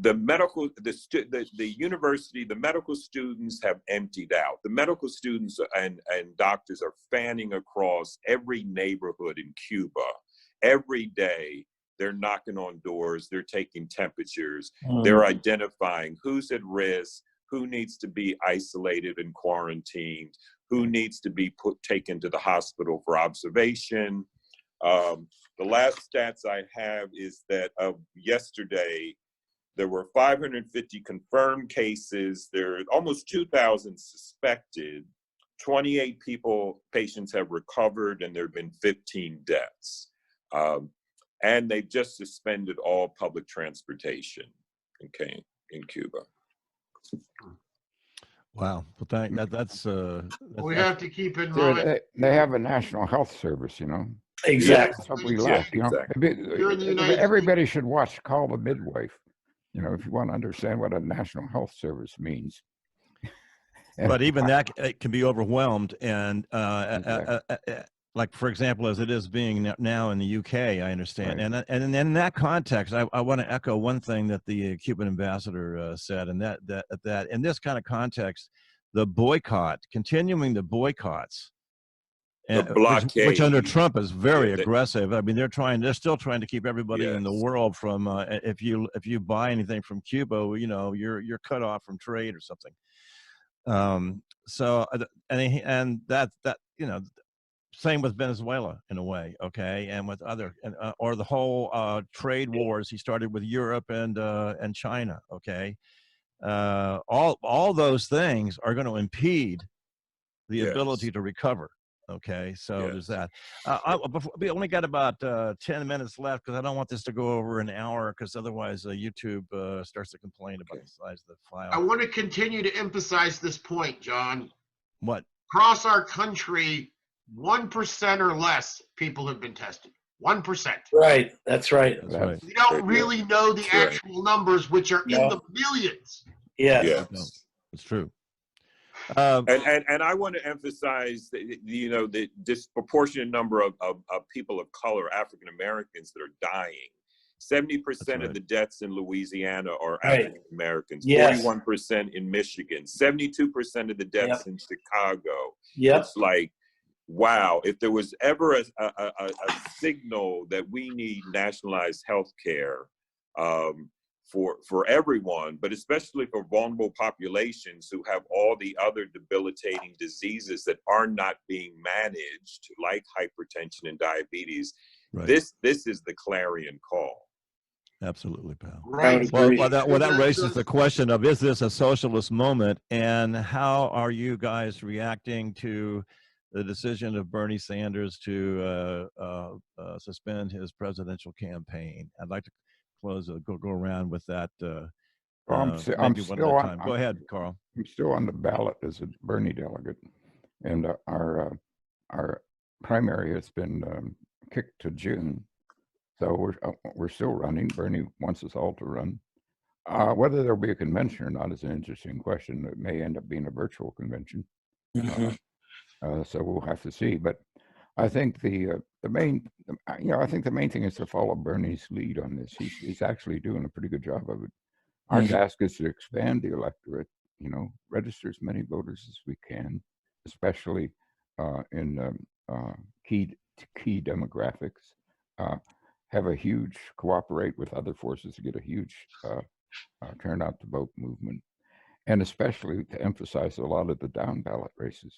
[SPEAKER 10] university, the medical students have emptied out. The medical students and doctors are fanning across every neighborhood in Cuba. Every day, they're knocking on doors, they're taking temperatures, they're identifying who's at risk, who needs to be isolated and quarantined, who needs to be taken to the hospital for observation. The last stats I have is that of yesterday, there were 550 confirmed cases. There are almost 2,000 suspected. 28 patients have recovered, and there have been 15 deaths. And they've just suspended all public transportation, in Cuba.
[SPEAKER 2] Wow. Well, that's
[SPEAKER 9] we have to keep in mind.
[SPEAKER 7] They have a national health service,
[SPEAKER 8] Exactly.
[SPEAKER 7] That's what we lack,
[SPEAKER 10] Exactly.
[SPEAKER 7] Everybody should Call the Midwife, if you want to understand what a national health service means.
[SPEAKER 2] But even that it can be overwhelmed, and like, for example, as it is being now in the UK, I understand. Right. And in that context, I want to echo one thing that the Cuban ambassador said, and that in this kind of context, continuing the boycotts, which under Trump is very aggressive. I mean, they're still trying to keep everybody in the world from, if you buy anything from Cuba, you're cut off from trade or something. So, and that same with Venezuela in a way, okay, and with other, or the whole trade wars he started with Europe and China, okay. All those things are going to impede the ability to recover, okay. So there's that. We only got about 10 minutes left because I don't want this to go over an hour, because otherwise YouTube starts to complain about the size of the file.
[SPEAKER 9] I want to continue to emphasize this point, John.
[SPEAKER 2] What?
[SPEAKER 9] Across our country, 1% or less people have been tested. 1%.
[SPEAKER 8] Right. That's right.
[SPEAKER 2] That's right.
[SPEAKER 9] We don't really know the actual numbers, which are in the millions.
[SPEAKER 8] Yes.
[SPEAKER 2] No, it's true.
[SPEAKER 10] And I want to emphasize the disproportionate number of people of color, African Americans, that are dying. 70% of the deaths in Louisiana are African Americans. 41% in Michigan. 72% of the deaths in Chicago. It's like, wow, if there was ever a signal that we need nationalized health care for everyone, but especially for vulnerable populations who have all the other debilitating diseases that are not being managed, like hypertension and diabetes, this is the clarion call.
[SPEAKER 2] Absolutely, pal.
[SPEAKER 9] Right.
[SPEAKER 2] Well, that raises the question of, is this a socialist moment, and how are you guys reacting to the decision of Bernie Sanders to suspend his presidential campaign? I'd like to go around with that.
[SPEAKER 7] I'm still
[SPEAKER 2] on. Go ahead, Carl.
[SPEAKER 7] I'm still on the ballot as a Bernie delegate, and our primary has been kicked to June, so we're still running. Bernie wants us all to run. Whether there'll be a convention or not is an interesting question. It may end up being a virtual convention. So we'll have to see. But I think the main thing is to follow Bernie's lead on this. He's actually doing a pretty good job of it. Our task is to expand the electorate, register as many voters as we can, especially in key demographics. Cooperate with other forces to get a huge turnout to vote movement, and especially to emphasize a lot of the down ballot races.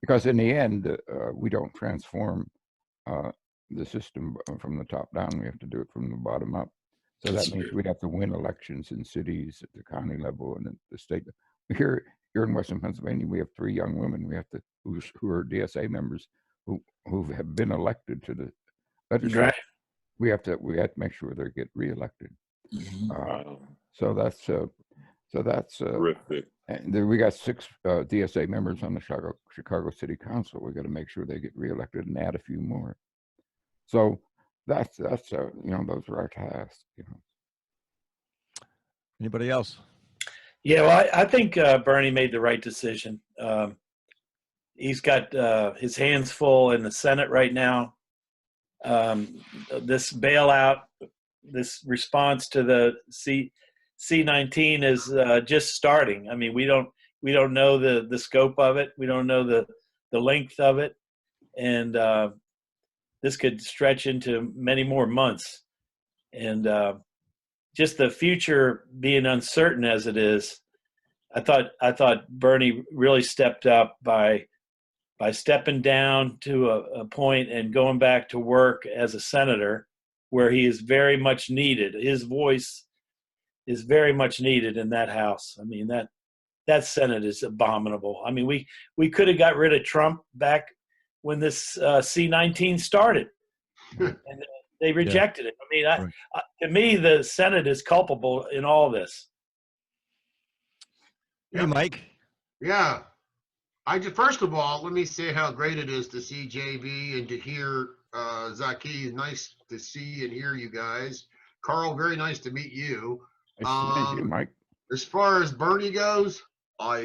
[SPEAKER 7] Because in the end, we don't transform the system from the top down. We have to do it from the bottom up. So that means we have to win elections in cities at the county level and at the state. Here in Western Pennsylvania, we have 3 young women who are DSA members who have been elected to the legislature.
[SPEAKER 8] Right.
[SPEAKER 7] We have to make sure they get reelected. So that's
[SPEAKER 10] terrific.
[SPEAKER 7] and then we got 6 DSA members on the Chicago City Council. We got to make sure they get reelected and add a few more. So that's those are our tasks.
[SPEAKER 2] Anybody else?
[SPEAKER 8] Yeah, well, I think Bernie made the right decision. He's got his hands full in the Senate right now. This bailout, this response to the C-19 is just starting. I mean, we don't know the scope of it. We don't know the length of it, and this could stretch into many more months. And just the future being uncertain as it is, I thought Bernie really stepped up by stepping down to a point and going back to work as a senator, where he is very much needed. His voice is very much needed in that House. I mean, that Senate is abominable. I mean, we could have got rid of Trump back when this C-19 started, and they rejected it. I mean, to me, the Senate is culpable in all this.
[SPEAKER 2] Hey, Mike.
[SPEAKER 9] Yeah. First of all, let me say how great it is to see JV and to hear Zaki. Nice to see and hear you guys. Carl, very nice to meet you.
[SPEAKER 7] Nice to meet you, Mike.
[SPEAKER 9] As far as Bernie goes, I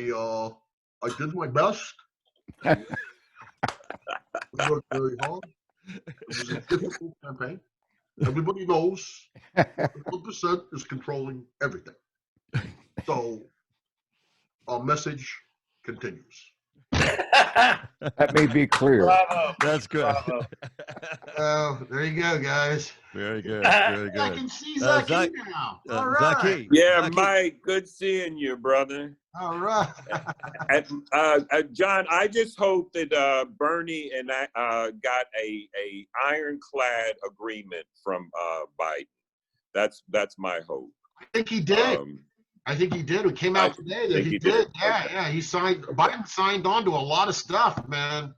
[SPEAKER 9] did my best. I worked very hard. It was a difficult campaign. Everybody knows 1% is controlling everything. So our message continues.
[SPEAKER 7] That may be clear.
[SPEAKER 8] Bravo.
[SPEAKER 2] That's good.
[SPEAKER 8] Bravo.
[SPEAKER 9] There you go, guys.
[SPEAKER 2] Very good. Very good.
[SPEAKER 9] I can see Zaki now. All right.
[SPEAKER 2] Zaki.
[SPEAKER 10] Yeah,
[SPEAKER 2] Zaki.
[SPEAKER 10] Mike, good seeing you, brother.
[SPEAKER 9] All right.
[SPEAKER 10] And, John, I just hope that Bernie and I got a ironclad agreement from Biden. That's my hope.
[SPEAKER 9] I think he did. I think he did. It came out today that he did. Yeah. He signed. Biden signed on to a lot of stuff, man.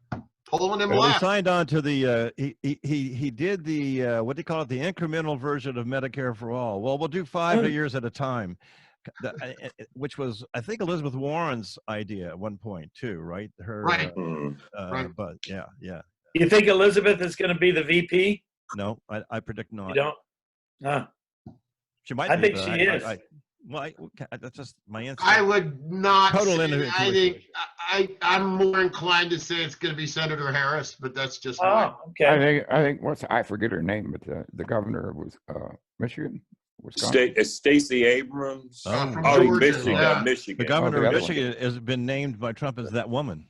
[SPEAKER 9] Pulling him
[SPEAKER 2] Well,
[SPEAKER 9] left.
[SPEAKER 2] he signed on to the he did the what do you call it, the incremental version of Medicare for all. Well, we'll do 5 years at a time, which was, I think, Elizabeth Warren's idea at one point too, right? Her
[SPEAKER 9] Right.
[SPEAKER 2] right. But yeah.
[SPEAKER 8] You think Elizabeth is going to be the VP?
[SPEAKER 2] No, I predict not.
[SPEAKER 8] You don't? No.
[SPEAKER 2] She might.
[SPEAKER 8] I
[SPEAKER 2] be,
[SPEAKER 8] think
[SPEAKER 2] but
[SPEAKER 8] she is.
[SPEAKER 2] That's just my instinct.
[SPEAKER 9] I would not.
[SPEAKER 2] Total
[SPEAKER 9] I think I'm more inclined to say it's going to be Senator Harris, but that's just.
[SPEAKER 8] Okay.
[SPEAKER 7] I think I forget her name, but the governor was Michigan, Wisconsin.
[SPEAKER 10] Stacey Abrams.
[SPEAKER 9] From
[SPEAKER 10] Michigan.
[SPEAKER 9] Georgia,
[SPEAKER 10] Michigan.
[SPEAKER 2] The governor of
[SPEAKER 7] other
[SPEAKER 2] Michigan has been named by Trump as that woman.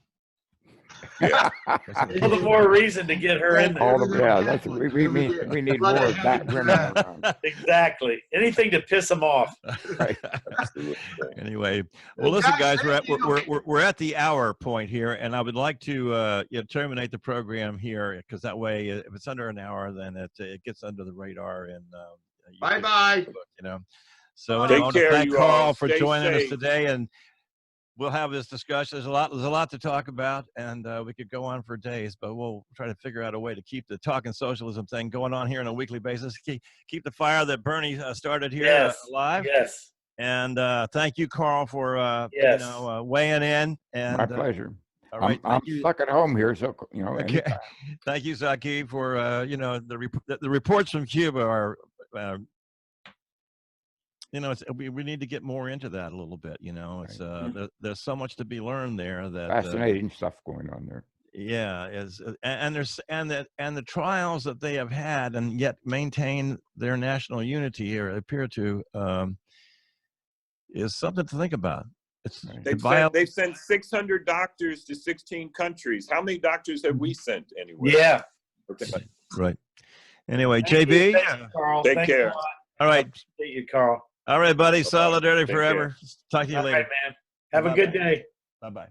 [SPEAKER 10] Yeah.
[SPEAKER 8] All the more reason to get her in there.
[SPEAKER 7] We need more of that women around.
[SPEAKER 8] Exactly. Anything to piss them off.
[SPEAKER 7] Right.
[SPEAKER 2] Anyway, well, listen, guys, we're at the hour point here, and I would like to terminate the program here, because that way, if it's under an hour, then it gets under the radar. And
[SPEAKER 9] Bye bye.
[SPEAKER 2] So I
[SPEAKER 10] Take
[SPEAKER 2] want to
[SPEAKER 10] care,
[SPEAKER 2] thank
[SPEAKER 10] you
[SPEAKER 2] Carl
[SPEAKER 10] all.
[SPEAKER 2] for
[SPEAKER 10] Stay
[SPEAKER 2] joining us
[SPEAKER 10] safe.
[SPEAKER 2] today, and we'll have this discussion. There's a lot to talk about, and we could go on for days, but we'll try to figure out a way to keep the Talking Socialism thing going on here on a weekly basis. Keep the fire that Bernie started here alive.
[SPEAKER 8] Yes.
[SPEAKER 2] And thank you, Carl, for weighing in. And
[SPEAKER 7] My pleasure.
[SPEAKER 2] All right,
[SPEAKER 7] I'm stuck at home here, so
[SPEAKER 2] okay. Thank you, Zaki, for the reports from Cuba are. We need to get more into that a little bit. It's there's so much to be learned there. That
[SPEAKER 7] fascinating stuff going on there.
[SPEAKER 2] Yeah, and the trials that they have had and yet maintain their national unity here appear to is something to think about.
[SPEAKER 10] They've sent 600 doctors to 16 countries. How many doctors have we sent anyway?
[SPEAKER 8] Yeah.
[SPEAKER 10] Okay.
[SPEAKER 2] Right. Anyway, JB.
[SPEAKER 8] Carl.
[SPEAKER 10] Take care.
[SPEAKER 2] All right.
[SPEAKER 8] Thank you, Carl.
[SPEAKER 2] All right, buddy. Solidarity forever. Talk to you later.
[SPEAKER 8] All right, man. Have a good day.
[SPEAKER 2] Bye-bye.